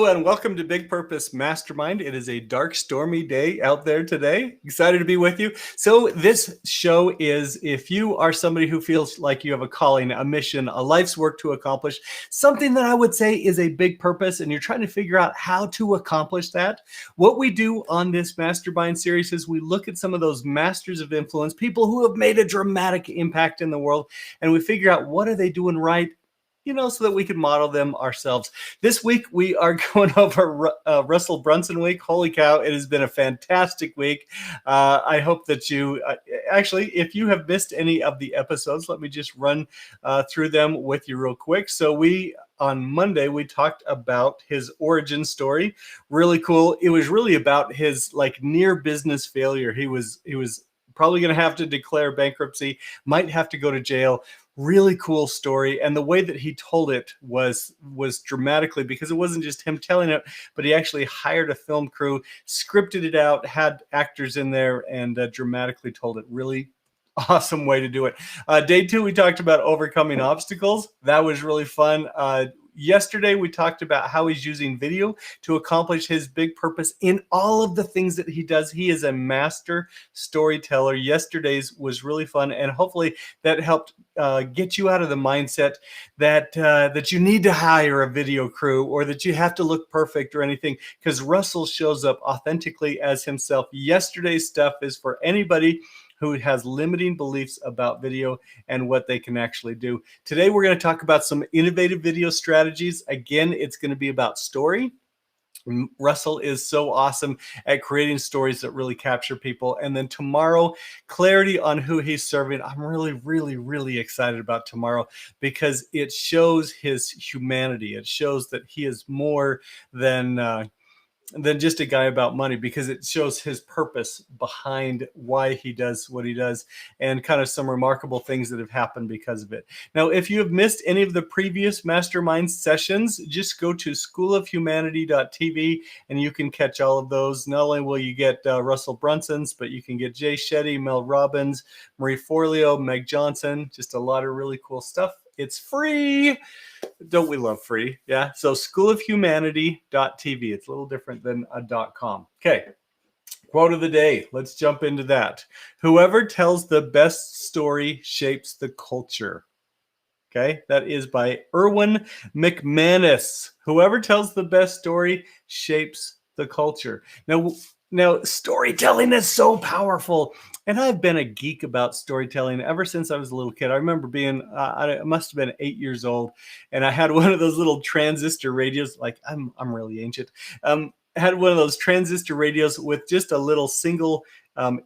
Hello and welcome to Big Purpose Mastermind. It is a dark, stormy day out there today. Excited to be with you. So this show is if you are somebody who feels like you have a calling, a mission, a life's work to accomplish, something that I would say is a big purpose, and you're trying to figure out how to accomplish that. What we do on this Mastermind series is we look at some of those masters of influence, people who have made a dramatic impact in the world, and we figure out what are they doing right, so that we can model them ourselves. This week, we are going over Russell Brunson week. Holy cow, it has been a fantastic week. I hope that you, actually, if you have missed any of the episodes, let me just run through them with you real quick. So on Monday, we talked about his origin story. Really cool. It was really about his near business failure. He was probably going to have to declare bankruptcy, might have to go to jail. Really cool story, and the way that he told it was dramatically, because it wasn't just him telling it, but he actually hired a film crew, scripted it out, had actors in there, and dramatically told it. Really awesome way to do it. Day 2, we talked about overcoming obstacles. That was really fun. Yesterday, we talked about how he's using video to accomplish his big purpose in all of the things that he does. He is a master storyteller. Yesterday's was really fun, and hopefully that helped get you out of the mindset that you need to hire a video crew or that you have to look perfect or anything, because Russell shows up authentically as himself. Yesterday's stuff is for anybody who has limiting beliefs about video and what they can actually do. Today, we're going to talk about some innovative video strategies. Again, it's going to be about story. Russell is so awesome at creating stories that really capture people. And then tomorrow, clarity on who he's serving. I'm really, really, really excited about tomorrow because it shows his humanity. It shows that he is more than just a guy about money, because it shows his purpose behind why he does what he does and kind of some remarkable things that have happened because of it. Now, if you have missed any of the previous Mastermind sessions, just go to schoolofhumanity.tv and you can catch all of those. Not only will you get Russell Brunson's, but you can get Jay Shetty, Mel Robbins, Marie Forleo, Meg Johnson, just a lot of really cool stuff. It's free. Don't we love free? Yeah. So schoolofhumanity.tv. It's a little different than a .com. Okay. Quote of the day. Let's jump into that. Whoever tells the best story shapes the culture. Okay. That is by Erwin McManus. Whoever tells the best story shapes the culture. Now, storytelling is so powerful. And I've been a geek about storytelling ever since I was a little kid. I remember being, I must have been 8 years old, and I had one of those little transistor radios. I'm really ancient. Had one of those transistor radios with just a little single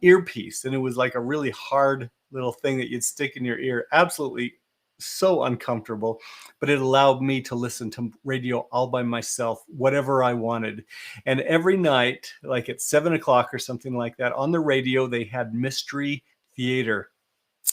earpiece, and it was like a really hard little thing that you'd stick in your ear. Absolutely so uncomfortable, but it allowed me to listen to radio all by myself, whatever I wanted. And every night, like at 7 o'clock or something like that, on the radio, they had mystery theater.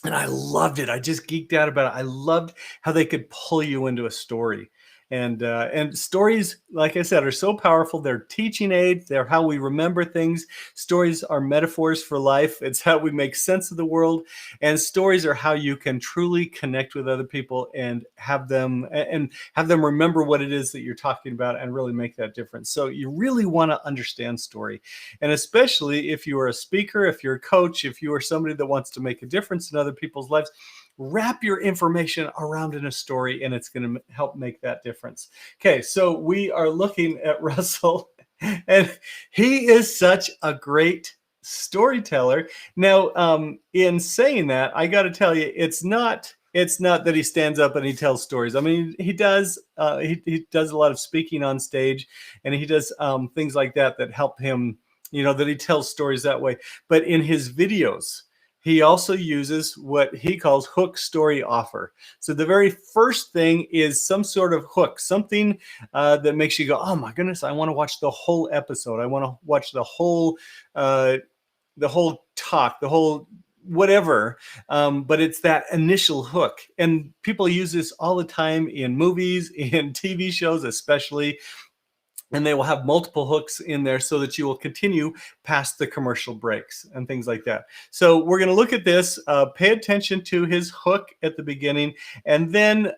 And I loved it. I just geeked out about it. I loved how they could pull you into a story. And stories, like I said, are so powerful. They're teaching aids. They're how we remember things. Stories are metaphors for life. It's how we make sense of the world. And stories are how you can truly connect with other people and have them remember what it is that you're talking about and really make that difference. So you really want to understand story. And especially if you are a speaker, if you're a coach, if you are somebody that wants to make a difference in other people's lives, wrap your information around in a story, and it's going to help make that difference. Okay, so we are looking at Russell, and he is such a great storyteller. Now, in saying that, I got to tell you, it's not that he stands up and he tells stories. I mean, he does. He does a lot of speaking on stage, and he does things like that help him. That he tells stories that way. But in his videos, he also uses what he calls hook story offer. So the very first thing is some sort of hook, something that makes you go, oh my goodness, I want to watch the whole episode. I want to watch the whole talk, the whole whatever. But it's that initial hook. And people use this all the time in movies, in TV shows, especially. And they will have multiple hooks in there so that you will continue past the commercial breaks and things like that. So we're going to look at this, pay attention to his hook at the beginning, and then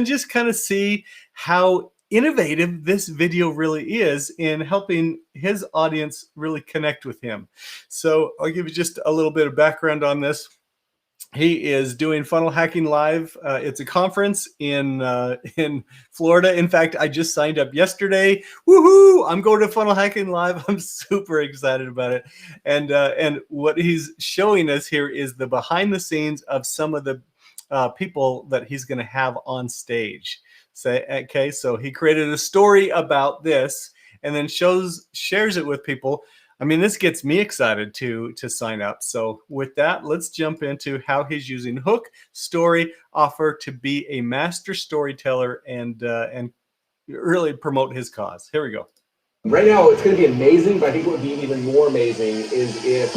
just kind of see how innovative this video really is in helping his audience really connect with him. So I'll give you just a little bit of background on this. He is doing Funnel Hacking Live. It's a conference in Florida. In fact, I just signed up yesterday. Woohoo! I'm going to Funnel Hacking Live. I'm super excited about it. And what he's showing us here is the behind the scenes of some of the people that he's going to have on stage. So he created a story about this and then shares it with people. I mean, this gets me excited to sign up. So with that, let's jump into how he's using hook, story, offer to be a master storyteller and really promote his cause. Here we go. Right now, it's going to be amazing, but I think what would be even more amazing is if...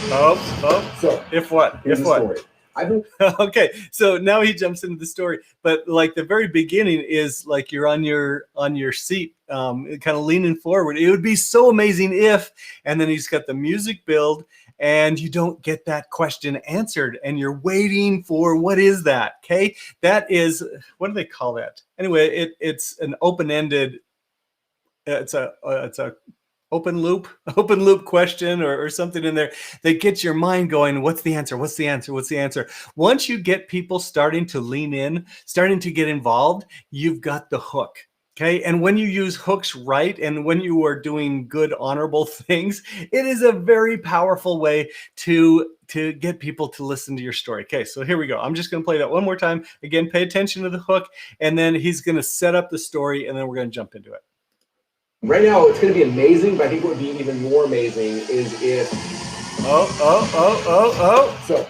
So if what? Here's the story. Okay, so now he jumps into the story, but like the very beginning is like you're on your seat, kind of leaning forward. It would be so amazing if, and then he's got the music build, and you don't get that question answered, and you're waiting for what is that? Okay, that is, what do they call that? Anyway, it's an open-ended. It's a open loop question or something in there that gets your mind going. What's the answer? What's the answer? What's the answer? Once you get people starting to lean in, starting to get involved, you've got the hook. Okay. And when you use hooks right, and when you are doing good, honorable things, it is a very powerful way to get people to listen to your story. Okay. So here we go. I'm just going to play that one more time. Again, pay attention to the hook, and then he's going to set up the story, and then we're going to jump into it. Right now, it's going to be amazing, but I think what would be even more amazing is if... So,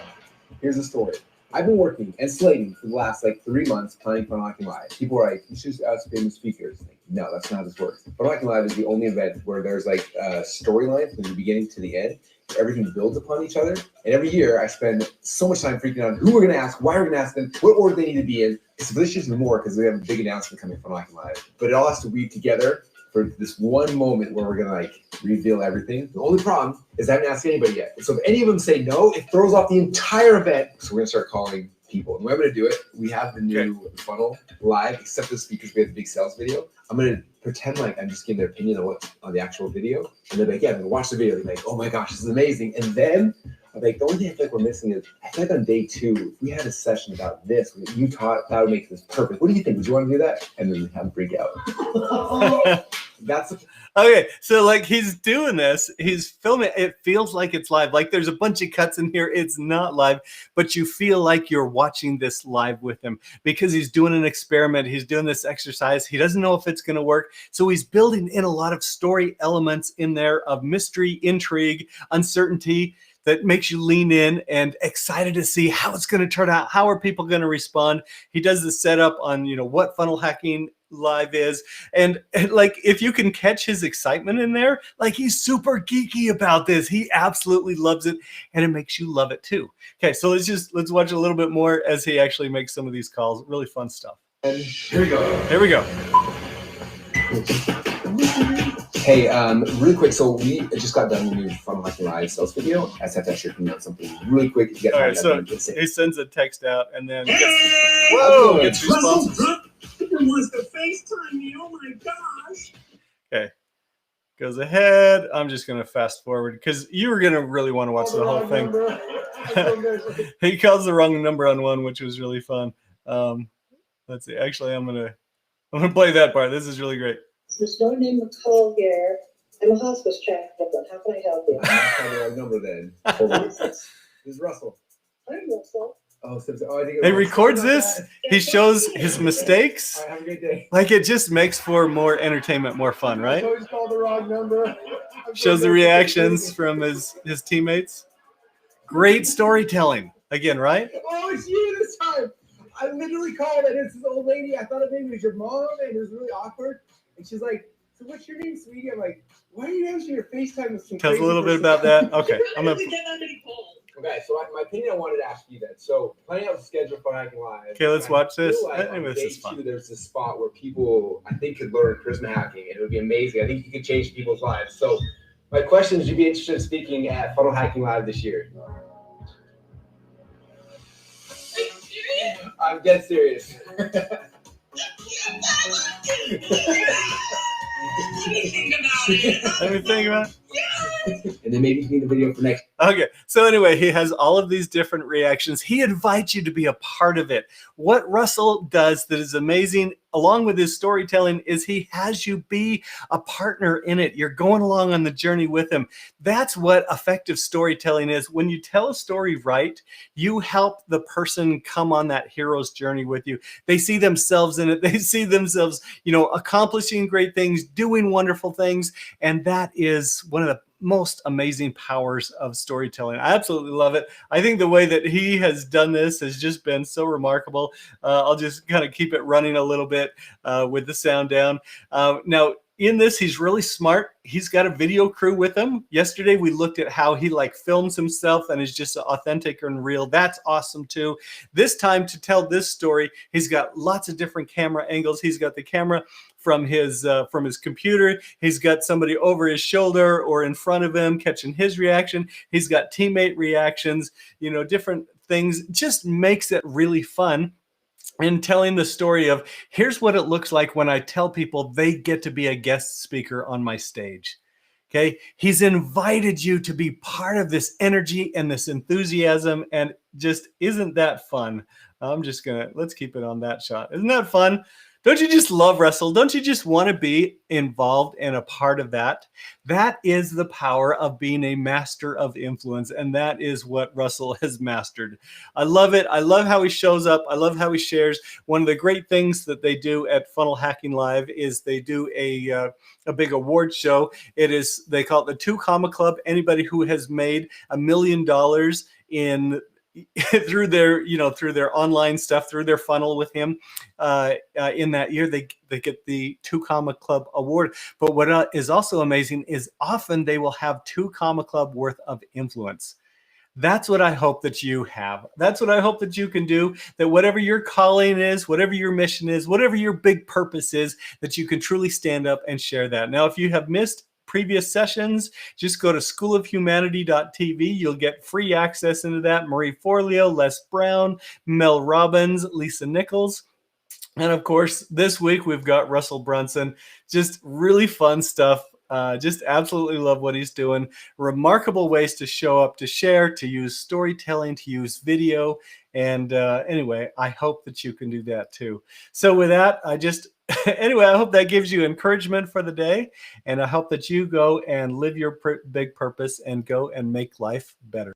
here's the story. I've been working and slating for the last 3 months planning Funnel Hacking Live. People are like, you should ask famous speakers. Like, no, that's not how this works. Funnel Hacking Live is the only event where there's a storyline from the beginning to the end. Everything builds upon each other. And every year, I spend so much time freaking out who we're going to ask, why we're going to ask them, what order they need to be in. So this year's more because we have a big announcement coming from Funnel Hacking Live. But it all has to weave together for this one moment where we're gonna reveal everything. The only problem is I haven't asked anybody yet. So if any of them say no, it throws off the entire event. So we're gonna start calling people. And the way I'm gonna do it, we have the new funnel live, except this because we have the big sales video. I'm gonna pretend like I'm just giving their opinion on the actual video. And they're like, yeah, I'm gonna watch the video. They're like, oh my gosh, this is amazing. And then I'm like, the only thing I feel like we're missing is, I feel like on day 2, if we had a session about this, you taught, that would make this perfect. What do you think? Would you want to do that? And then have them freak out. That's okay. So he's doing this, he's filming. It feels like it's live. Like there's a bunch of cuts in here. It's not live, but you feel like you're watching this live with him because he's doing an experiment. He's doing this exercise. He doesn't know if it's going to work. So he's building in a lot of story elements in there of mystery, intrigue, uncertainty that makes you lean in and excited to see how it's going to turn out. How are people going to respond? He does the setup on, what Funnel Hacking Live is. And if you can catch his excitement in there, he's super geeky about this. He absolutely loves it, and it makes you love it too. Okay, so let's watch a little bit more as he actually makes some of these calls. Really fun stuff. And here we go. Here we go. Hey, really quick. So we just got done with the new Funnel Hacking Live sales video. I just have to ask your opinion on something really quick. If you get all right, so he sends a text out and then gets responses. Russell Brunson wants to FaceTime me. Oh my gosh. Okay. Goes ahead. I'm just going to fast forward because you were going to really want to watch the whole thing. He calls the wrong number on one, which was really fun. Let's see. Actually, I'm going to play that part. This is really great. There's no name McCall here. I'm a hospice chaplain. How can I help you? I'm not calling the wrong number then. Hold on. This is Russell. I'm Russell. Oh, I think he records this. He shows his mistakes. All right, have a great day. It just makes for more entertainment, more fun, right? I called the wrong number. Shows the reactions from his teammates. Great storytelling. Again, right? Oh, it's you this time. I literally called, and it's this old lady. I thought her name was your mom, and it was really awkward. And she's like, so what's your name, sweetie? I'm like, why are you answering your FaceTime with some Tell us a little bit about that. Okay. Okay, so my opinion, I wanted to ask you that. So planning out the schedule for Hacking Live. Okay, let's watch this. Anyway, this is fun. There's this spot where people, I think, could learn charisma hacking, and it would be amazing. I think you could change people's lives. So my question is, would you be interested in speaking at Funnel Hacking Live this year? I'm dead serious. Let me think about it. Let me think about it. And then maybe you can do the video for next. Okay, so anyway, he has all of these different reactions. He invites you to be a part of it. What Russell does that is amazing, along with his storytelling, is he has you be a partner in it. You're going along on the journey with him. That's what effective storytelling is. When you tell a story right, you help the person come on that hero's journey with you. They see themselves in it. They see themselves, accomplishing great things, doing wonderful things, and that is one of the most amazing powers of storytelling. I absolutely love it. I think the way that he has done this has just been so remarkable. I'll just kind of keep it running a little bit with the sound down. Now, in this, he's really smart. He's got a video crew with him. Yesterday, we looked at how he films himself and is just authentic and real. That's awesome too. This time, to tell this story, he's got lots of different camera angles. He's got the camera from his computer. He's got somebody over his shoulder or in front of him catching his reaction. He's got teammate reactions, different things. Just makes it really fun. And telling the story of, here's what it looks like when I tell people they get to be a guest speaker on my stage. Okay. He's invited you to be part of this energy and this enthusiasm. And just, isn't that fun? Let's keep it on that shot. Isn't that fun? Don't you just love Russell? Don't you just want to be involved and a part of that? That is the power of being a master of influence. And that is what Russell has mastered. I love it. I love how he shows up. I love how he shares. One of the great things that they do at Funnel Hacking Live is they do a big award show. They call it the 2 Comma Club. Anybody who has made $1 million in through their online stuff, through their funnel with him in that year, they get the 2 Comma Club award. But what is also amazing is often they will have 2 Comma Club worth of influence. That's what I hope that you have. That's what I hope that you can do, that whatever your calling is, whatever your mission is, whatever your big purpose is, that you can truly stand up and share that. Now, if you have missed previous sessions, just go to schoolofhumanity.tv. You'll get free access into that. Marie Forleo, Les Brown, Mel Robbins, Lisa Nichols. And of course, this week we've got Russell Brunson. Just really fun stuff. Just absolutely love what he's doing. Remarkable ways to show up, to share, to use storytelling, to use video. And anyway, I hope that you can do that too. So with that, anyway, I hope that gives you encouragement for the day. And I hope that you go and live your big purpose and go and make life better.